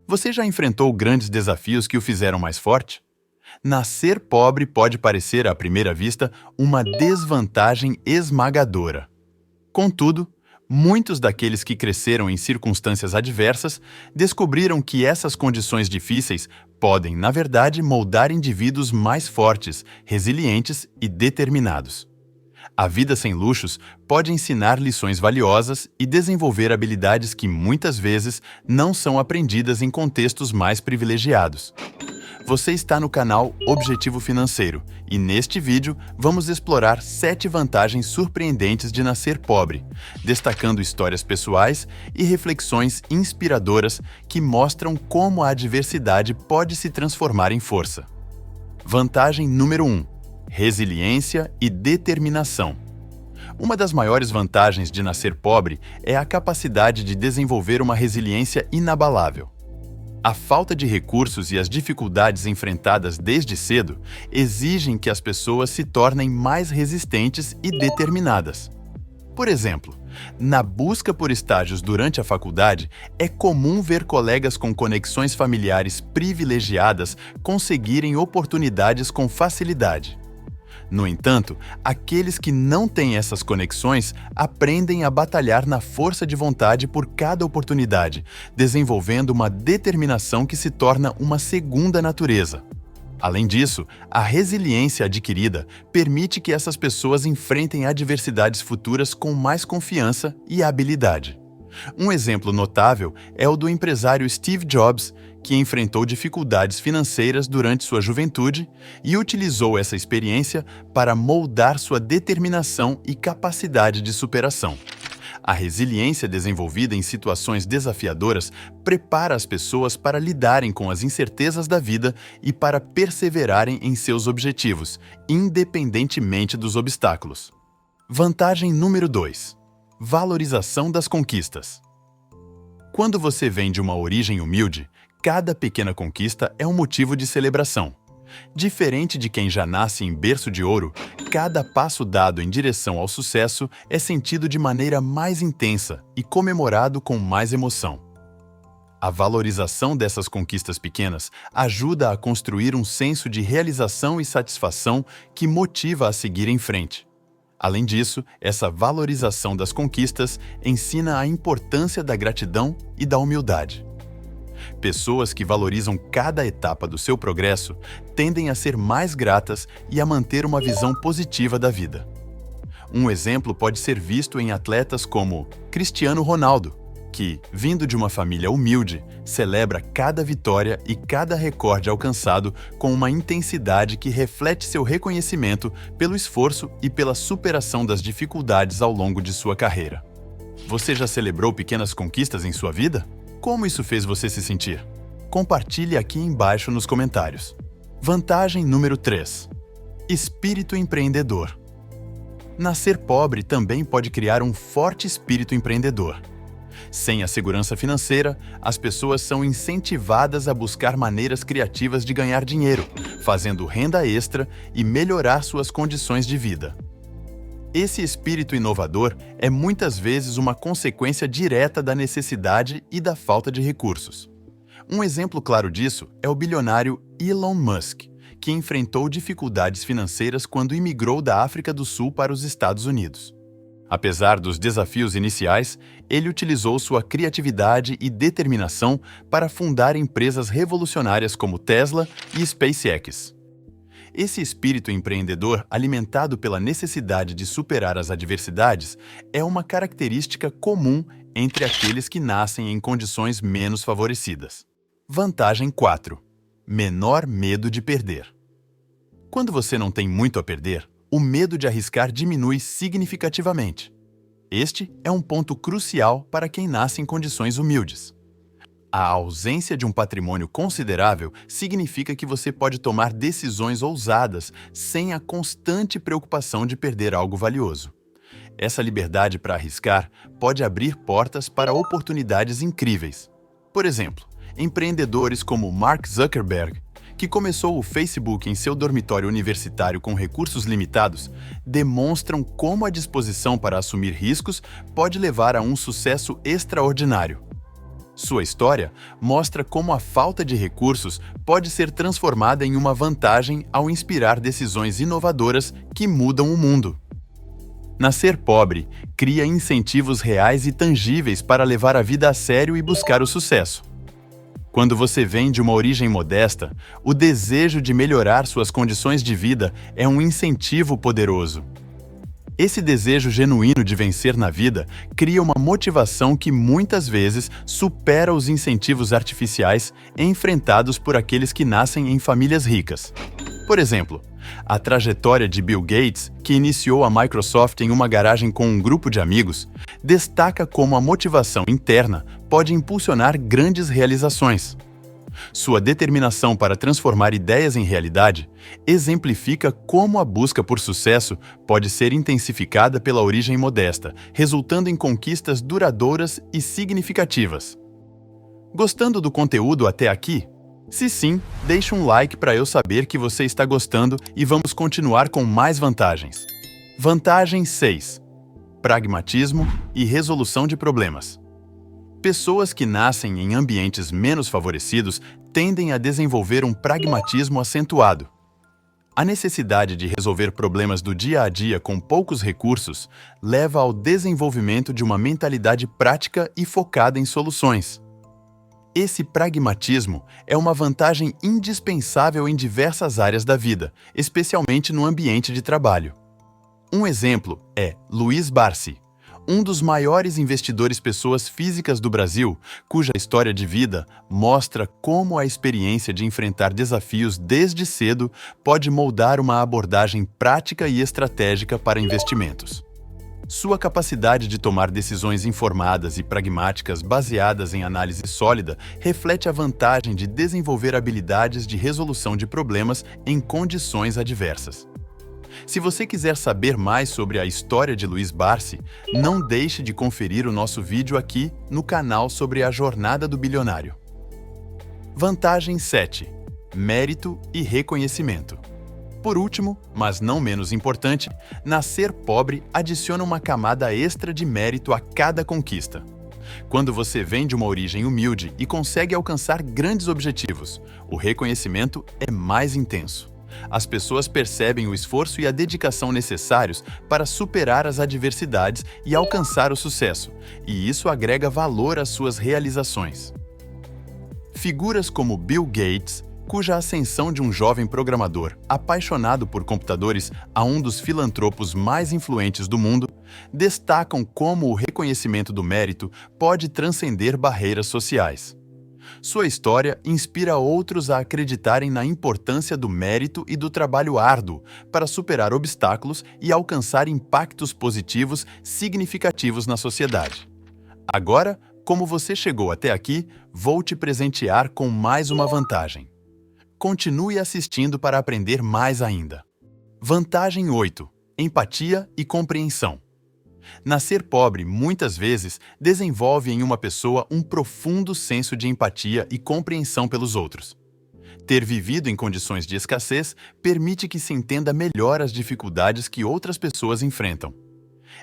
Você já enfrentou grandes desafios que o fizeram mais forte? Nascer pobre pode parecer, à primeira vista, uma desvantagem esmagadora. Contudo, muitos daqueles que cresceram em circunstâncias adversas descobriram que essas condições difíceis podem, na verdade, moldar indivíduos mais fortes, resilientes e determinados. A vida sem luxos pode ensinar lições valiosas e desenvolver habilidades que muitas vezes não são aprendidas em contextos mais privilegiados. Você está no canal Objetivo Financeiro e neste vídeo vamos explorar 7 vantagens surpreendentes de nascer pobre, destacando histórias pessoais e reflexões inspiradoras que mostram como a adversidade pode se transformar em força. Vantagem número 1: resiliência e determinação. Uma das maiores vantagens de nascer pobre é a capacidade de desenvolver uma resiliência inabalável. A falta de recursos e as dificuldades enfrentadas desde cedo exigem que as pessoas se tornem mais resistentes e determinadas. Por exemplo, na busca por estágios durante a faculdade, é comum ver colegas com conexões familiares privilegiadas conseguirem oportunidades com facilidade. No entanto, aqueles que não têm essas conexões aprendem a batalhar na força de vontade por cada oportunidade, desenvolvendo uma determinação que se torna uma segunda natureza. Além disso, a resiliência adquirida permite que essas pessoas enfrentem adversidades futuras com mais confiança e habilidade. Um exemplo notável é o do empresário Steve Jobs, que enfrentou dificuldades financeiras durante sua juventude e utilizou essa experiência para moldar sua determinação e capacidade de superação. A resiliência desenvolvida em situações desafiadoras prepara as pessoas para lidarem com as incertezas da vida e para perseverarem em seus objetivos, independentemente dos obstáculos. Vantagem número 2: valorização das conquistas. Quando você vem de uma origem humilde, cada pequena conquista é um motivo de celebração. Diferente de quem já nasce em berço de ouro, cada passo dado em direção ao sucesso é sentido de maneira mais intensa e comemorado com mais emoção. A valorização dessas conquistas pequenas ajuda a construir um senso de realização e satisfação que motiva a seguir em frente. Além disso, essa valorização das conquistas ensina a importância da gratidão e da humildade. Pessoas que valorizam cada etapa do seu progresso tendem a ser mais gratas e a manter uma visão positiva da vida. Um exemplo pode ser visto em atletas como Cristiano Ronaldo, que, vindo de uma família humilde, celebra cada vitória e cada recorde alcançado com uma intensidade que reflete seu reconhecimento pelo esforço e pela superação das dificuldades ao longo de sua carreira. Você já celebrou pequenas conquistas em sua vida? Como isso fez você se sentir? Compartilhe aqui embaixo nos comentários. Vantagem número 3: espírito empreendedor. Nascer pobre também pode criar um forte espírito empreendedor. Sem a segurança financeira, as pessoas são incentivadas a buscar maneiras criativas de ganhar dinheiro, fazendo renda extra e melhorar suas condições de vida. Esse espírito inovador é muitas vezes uma consequência direta da necessidade e da falta de recursos. Um exemplo claro disso é o bilionário Elon Musk, que enfrentou dificuldades financeiras quando imigrou da África do Sul para os Estados Unidos. Apesar dos desafios iniciais, ele utilizou sua criatividade e determinação para fundar empresas revolucionárias como Tesla e SpaceX. Esse espírito empreendedor, alimentado pela necessidade de superar as adversidades, é uma característica comum entre aqueles que nascem em condições menos favorecidas. Vantagem 4: menor medo de perder. Quando você não tem muito a perder, o medo de arriscar diminui significativamente. Este é um ponto crucial para quem nasce em condições humildes. A ausência de um patrimônio considerável significa que você pode tomar decisões ousadas sem a constante preocupação de perder algo valioso. Essa liberdade para arriscar pode abrir portas para oportunidades incríveis. Por exemplo, empreendedores como Mark Zuckerberg, que começou o Facebook em seu dormitório universitário com recursos limitados, demonstram como a disposição para assumir riscos pode levar a um sucesso extraordinário. Sua história mostra como a falta de recursos pode ser transformada em uma vantagem ao inspirar decisões inovadoras que mudam o mundo. Nascer pobre cria incentivos reais e tangíveis para levar a vida a sério e buscar o sucesso. Quando você vem de uma origem modesta, o desejo de melhorar suas condições de vida é um incentivo poderoso. Esse desejo genuíno de vencer na vida cria uma motivação que muitas vezes supera os incentivos artificiais enfrentados por aqueles que nascem em famílias ricas. Por exemplo, a trajetória de Bill Gates, que iniciou a Microsoft em uma garagem com um grupo de amigos, destaca como a motivação interna pode impulsionar grandes realizações. Sua determinação para transformar ideias em realidade exemplifica como a busca por sucesso pode ser intensificada pela origem modesta, resultando em conquistas duradouras e significativas. Gostando do conteúdo até aqui? Se sim, deixe um like para eu saber que você está gostando e vamos continuar com mais vantagens. Vantagem 6. Pragmatismo e resolução de problemas. Pessoas que nascem em ambientes menos favorecidos tendem a desenvolver um pragmatismo acentuado. A necessidade de resolver problemas do dia a dia com poucos recursos leva ao desenvolvimento de uma mentalidade prática e focada em soluções. Esse pragmatismo é uma vantagem indispensável em diversas áreas da vida, especialmente no ambiente de trabalho. Um exemplo é Luiz Barsi, um dos maiores investidores pessoas físicas do Brasil, cuja história de vida mostra como a experiência de enfrentar desafios desde cedo pode moldar uma abordagem prática e estratégica para investimentos. Sua capacidade de tomar decisões informadas e pragmáticas baseadas em análise sólida reflete a vantagem de desenvolver habilidades de resolução de problemas em condições adversas. Se você quiser saber mais sobre a história de Luiz Barsi, não deixe de conferir o nosso vídeo aqui no canal sobre a jornada do bilionário. Vantagem 7. Mérito e reconhecimento. Por último, mas não menos importante, nascer pobre adiciona uma camada extra de mérito a cada conquista. Quando você vem de uma origem humilde e consegue alcançar grandes objetivos, o reconhecimento é mais intenso. As pessoas percebem o esforço e a dedicação necessários para superar as adversidades e alcançar o sucesso, e isso agrega valor às suas realizações. Figuras como Bill Gates, cuja ascensão de um jovem programador apaixonado por computadores a um dos filantropos mais influentes do mundo, destacam como o reconhecimento do mérito pode transcender barreiras sociais. Sua história inspira outros a acreditarem na importância do mérito e do trabalho árduo para superar obstáculos e alcançar impactos positivos significativos na sociedade. Agora, como você chegou até aqui, vou te presentear com mais uma vantagem. Continue assistindo para aprender mais ainda. Vantagem 8. Empatia e compreensão. Nascer pobre, muitas vezes, desenvolve em uma pessoa um profundo senso de empatia e compreensão pelos outros. Ter vivido em condições de escassez permite que se entenda melhor as dificuldades que outras pessoas enfrentam.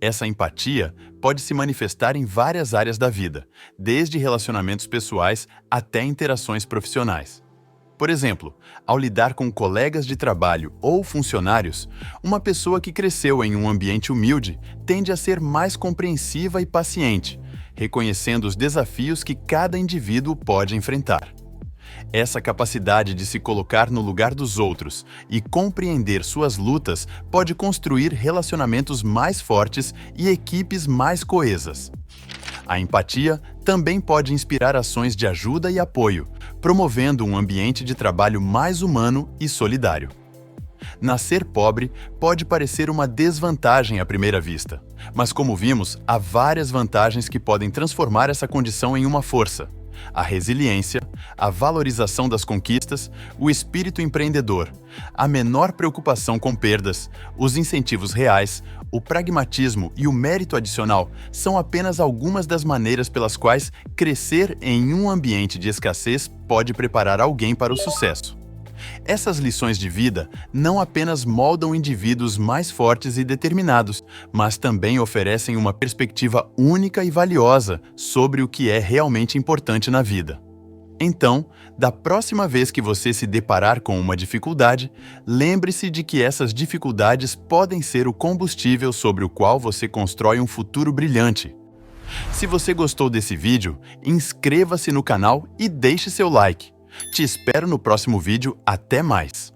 Essa empatia pode se manifestar em várias áreas da vida, desde relacionamentos pessoais até interações profissionais. Por exemplo, ao lidar com colegas de trabalho ou funcionários, uma pessoa que cresceu em um ambiente humilde tende a ser mais compreensiva e paciente, reconhecendo os desafios que cada indivíduo pode enfrentar. Essa capacidade de se colocar no lugar dos outros e compreender suas lutas pode construir relacionamentos mais fortes e equipes mais coesas. A empatia também pode inspirar ações de ajuda e apoio, promovendo um ambiente de trabalho mais humano e solidário. Nascer pobre pode parecer uma desvantagem à primeira vista, mas como vimos, há várias vantagens que podem transformar essa condição em uma força. A resiliência, a valorização das conquistas, o espírito empreendedor, a menor preocupação com perdas, os incentivos reais, o pragmatismo e o mérito adicional são apenas algumas das maneiras pelas quais crescer em um ambiente de escassez pode preparar alguém para o sucesso. Essas lições de vida não apenas moldam indivíduos mais fortes e determinados, mas também oferecem uma perspectiva única e valiosa sobre o que é realmente importante na vida. Então, da próxima vez que você se deparar com uma dificuldade, lembre-se de que essas dificuldades podem ser o combustível sobre o qual você constrói um futuro brilhante. Se você gostou desse vídeo, inscreva-se no canal e deixe seu like. Te espero no próximo vídeo. Até mais!